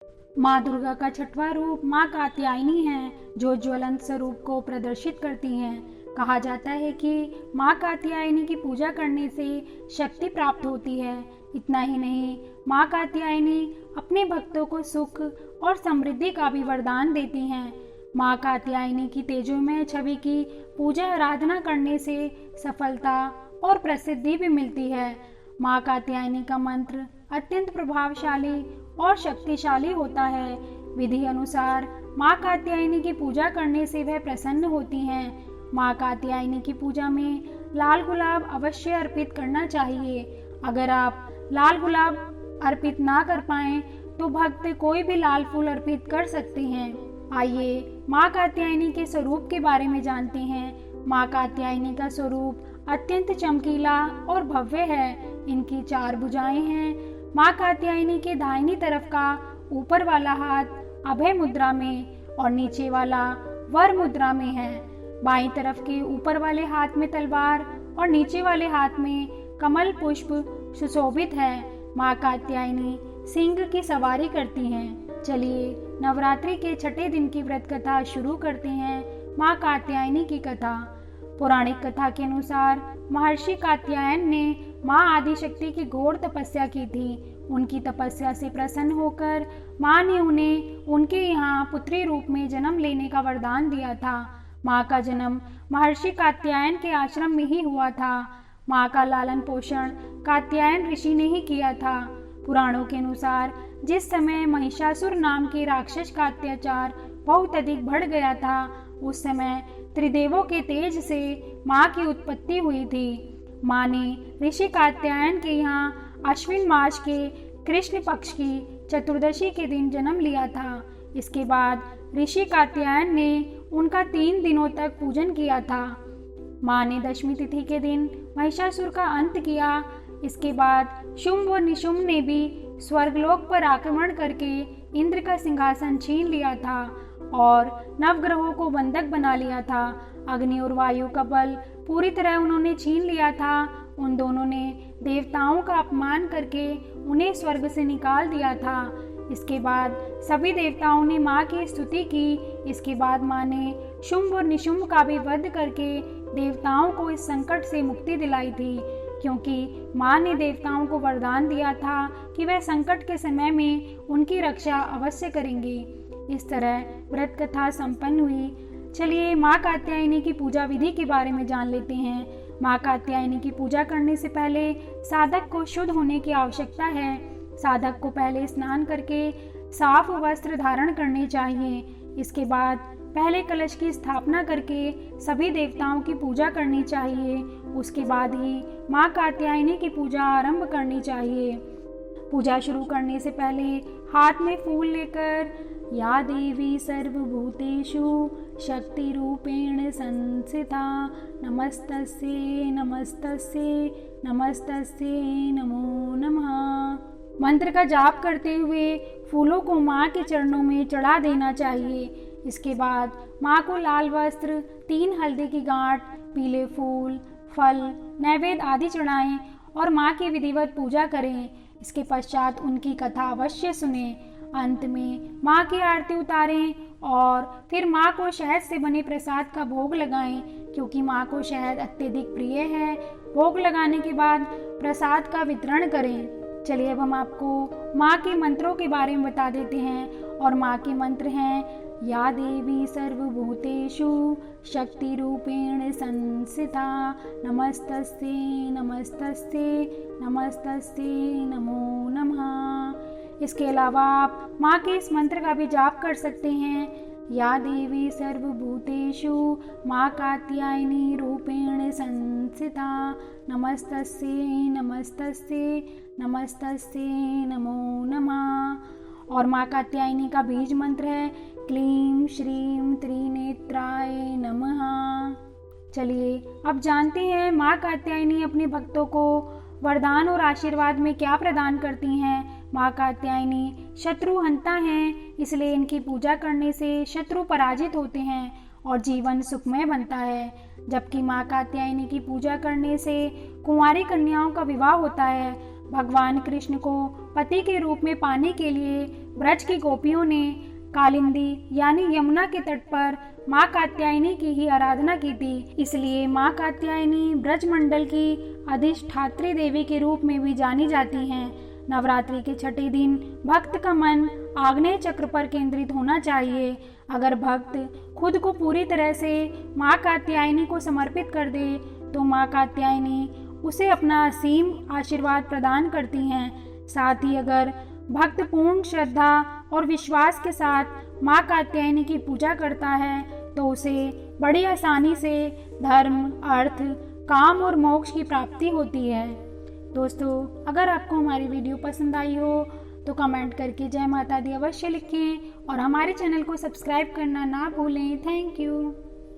माँ दुर्गा का छठवां रूप माँ कात्यायनी है, जो ज्वलंत स्वरूप को प्रदर्शित करती हैं। कहा जाता है कि माँ कात्यायनी की पूजा करने से शक्ति प्राप्त होती है। इतना ही नहीं, माँ कात्यायनी अपने भक्तों को सुख और समृद्धि का भी वरदान देती हैं। माँ कात्यायनी की तेजोमय छवि की पूजा आराधना करने से सफलता और प्रसिद्धि भी मिलती है। माँ कात्यायनी का मंत्र अत्यंत प्रभावशाली और शक्तिशाली होता है। विधि अनुसार माँ कात्यायनी की पूजा करने से वह प्रसन्न होती हैं। माँ कात्यायनी की पूजा में लाल गुलाब अवश्य अर्पित करना चाहिए। अगर आप लाल गुलाब अर्पित ना कर पाएं तो भक्त कोई भी लाल फूल अर्पित कर सकते हैं। आइए माँ कात्यायनी के स्वरूप के बारे में जानते हैं। माँ कात्यायनी का स्वरूप अत्यंत चमकीला और भव्य है। इनकी 4 भुजाएं हैं। माँ कात्यायनी के दाहिनी तरफ का ऊपर वाला हाथ अभय मुद्रा में और नीचे वाला वर मुद्रा में है। बाईं तरफ के ऊपर वाले हाथ में तलवार और नीचे वाले हाथ में कमल पुष्प सुशोभित है। माँ कात्यायनी सिंह की सवारी करती हैं। चलिए नवरात्रि के छठे दिन की व्रत कथा शुरू करते हैं। माँ कात्यायनी की कथा। पौराणिक कथा के अनुसार महर्षि कात्यायन ने माँ आदिशक्ति की घोर तपस्या की थी। उनकी तपस्या से प्रसन्न होकर माँ ने उन्हें उनके यहाँ पुत्री रूप में जन्म लेने का वरदान दिया था। माँ का जन्म महर्षि कात्यायन के आश्रम में ही हुआ था। माँ का लालन पोषण कात्यायन ऋषि ने ही किया था। पुराणों के अनुसार जिस समय महिषासुर नाम के राक्षस का अत्याचार बहुत अधिक बढ़ गया था, उस समय त्रिदेवों के तेज से माँ की उत्पत्ति हुई थी। माँ ने ऋषि कात्यायन के यहाँ अश्विन मास के कृष्ण पक्ष की चतुर्दशी के दिन जन्म लिया था। इसके बाद ऋषि कात्यायन ने उनका 3 दिनों तक पूजन किया था। माँ ने दशमी तिथि के दिन महिषासुर का अंत किया। इसके बाद शुंभ और निशुंभ ने भी स्वर्गलोक पर आक्रमण करके इंद्र का सिंहासन छीन लिया था और नवग्रहों को बंधक बना लिया था। अग्नि और वायु का बल पूरी तरह उन्होंने छीन लिया था। उन दोनों ने देवताओं का अपमान करके उन्हें स्वर्ग से निकाल दिया था। इसके बाद सभी देवताओं ने माँ की स्तुति की। इसके बाद माँ ने शुंभ और निशुंभ का भी वध करके देवताओं को इस संकट से मुक्ति दिलाई थी, क्योंकि माँ ने देवताओं को वरदान दिया था कि वह संकट के समय में उनकी रक्षा अवश्य करेंगे। इस तरह व्रत कथा संपन्न हुई। चलिए माँ कात्यायनी की पूजा विधि के बारे में जान लेते हैं। माँ कात्यायनी की पूजा करने से पहले साधक को शुद्ध होने की आवश्यकता है। साधक को पहले स्नान करके साफ वस्त्र धारण करने चाहिए। इसके बाद पहले कलश की स्थापना करके सभी देवताओं की पूजा करनी चाहिए। उसके बाद ही माँ कात्यायनी की पूजा आरंभ करनी चाहिए। पूजा शुरू करने से पहले हाथ में फूल लेकर या देवी सर्वभूतेषु शक्ति रूपेण संस्थिता नमस्तस्यै नमस्तस्यै नमस्तस्यै नमो नमः मंत्र का जाप करते हुए फूलों को माँ के चरणों में चढ़ा देना चाहिए। इसके बाद माँ को लाल वस्त्र, 3 हल्दी की गांठ, पीले फूल, फल, नैवेद्य आदि चढ़ाएं और माँ की विधिवत पूजा करें। इसके पश्चात उनकी कथा अवश्य सुनें। अंत में माँ की आरती उतारें और फिर माँ को शहद से बने प्रसाद का भोग लगाएं, क्योंकि माँ को शहद अत्यधिक प्रिय है। भोग लगाने के बाद प्रसाद का वितरण करें। चलिए अब हम आपको माँ के मंत्रों के बारे में बता देते हैं। और माँ के मंत्र हैं या देवी सर्वभूतेषु शक्ति रूपेण संस्थिता नमस्तस्यै नमस्तस्यै नमस्तस्यै नमो नमः। इसके अलावा आप माँ के इस मंत्र का भी जाप कर सकते हैं। या देवी सर्वभूतेषु माँ कात्यायनी रूपेण संस्थिता नमस्तस्यै नमस्तस्यै नमस्तस्यै नमो नमः। और माँ कात्यायनी का बीज मंत्र है क्लीं श्रीं त्रिनेत्राय नमः। चलिए अब जानते हैं माँ कात्यायनी अपने भक्तों को वरदान और आशीर्वाद में क्या प्रदान करती हैं। माँ कात्यायनी शत्रुहंता हैं, इसलिए इनकी पूजा करने से शत्रु पराजित होते हैं और जीवन सुखमय बनता है। जबकि माँ कात्यायनी की पूजा करने से कुंवारी कन्याओं का विवाह होता है। भगवान कृष्ण को पति के रूप में पाने के लिए ब्रज की गोपियों ने कालिंदी यानी यमुना के तट पर माँ कात्यायनी की ही आराधना की थी। इसलिए माँ कात्यायनी ब्रजमंडल की अधिष्ठात्री देवी के रूप में भी जानी जाती हैं। नवरात्रि के छठे दिन भक्त का मन आग्नेय चक्र पर केंद्रित होना चाहिए। अगर भक्त खुद को पूरी तरह से माँ कात्यायनी को समर्पित कर दे तो माँ कात्यायनी उसे अपना असीम आशीर्वाद प्रदान करती हैं। साथ ही अगर भक्त पूर्ण श्रद्धा और विश्वास के साथ माँ कात्यायनी की पूजा करता है तो उसे बड़ी आसानी से धर्म, अर्थ, काम और मोक्ष की प्राप्ति होती है। दोस्तों, अगर आपको हमारी वीडियो पसंद आई हो तो कमेंट करके जय माता दी अवश्य लिखें और हमारे चैनल को सब्सक्राइब करना ना भूलें। Thank you.